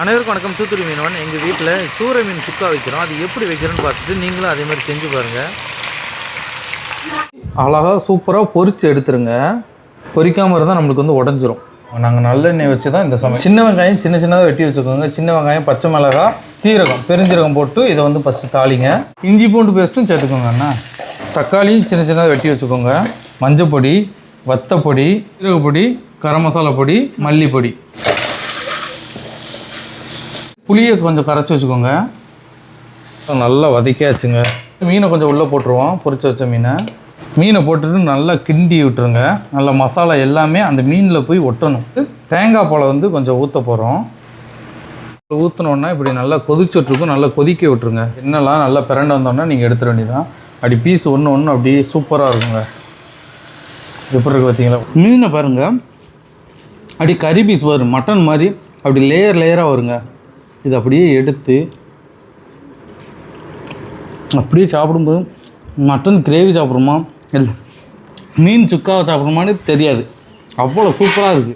அனைவருக்கும் வணக்கம். தூத்துக்குடி மீனவன். எங்கள் வீட்டில் சூறை மீன் சுக்கா வைக்கிறோம். அது எப்படி வைக்கிறோன்னு பார்த்துட்டு நீங்களும் அதே மாதிரி செஞ்சு பாருங்கள். அழகாக சூப்பராக பொரித்து எடுத்துருங்க. பொரிக்காமல் இருந்தால் நம்மளுக்கு வந்து உடஞ்சிரும். நாங்கள் நல்லெண்ணெய் வச்சு தான் இந்த சமையல். சின்ன வெங்காயம் சின்ன சின்னதாக வெட்டி வச்சுக்கோங்க. சின்ன வெங்காயம், பச்சை மிளகாய், சீரகம், பெருஞ்சீரகம் போட்டு இதை வந்து ஃபஸ்ட்டு தாளிங்க. இஞ்சி பூண்டு பேஸ்ட்டும் சேர்த்துக்கோங்க அண்ணா. தக்காளியும் சின்ன சின்னதாக வெட்டி வச்சுக்கோங்க. மஞ்சள் பொடி, வத்தப்பொடி, சீரகப்பொடி, கரம் மசாலா பொடி, மல்லிப்பொடி. புளியை கொஞ்சம் கரைச்சி வச்சுக்கோங்க. நல்லா வதக்கியாச்சுங்க. மீனை கொஞ்சம் உள்ளே போட்டுருவோம். பொரிச்சு வச்ச மீனை போட்டுட்டு நல்லா கிண்டி விட்டுருங்க. நல்லா மசாலா எல்லாமே அந்த மீனில் போய் ஒட்டணும். தேங்காய் பாலை வந்து கொஞ்சம் ஊற்ற போகிறோம். ஊற்றினோன்னா இப்படி நல்லா கொதிச்சுட்ருக்கும். நல்லா கொதிக்க விட்டுருங்க. என்னெல்லாம் நல்லா பிறண்டு வந்தோன்னா நீங்கள் எடுத்துட வேண்டியதான். அப்படி பீஸ் ஒன்று அப்படியே சூப்பராக இருக்குங்க. எப்படி இருக்குது பார்த்தீங்களா? மீனை பாருங்கள், அப்படி கறி பீஸ் வரும், மட்டன் மாதிரி அப்படி லேயராக வருங்க. இது அப்படியே எடுத்து அப்படியே சாப்பிடும்போது மட்டன் கிரேவி சாப்பிட்றோமா இல்லை மீன் சுக்காவை சாப்பிட்றோமான்னு தெரியாது. அவ்வளோ சூப்பராக இருக்குது.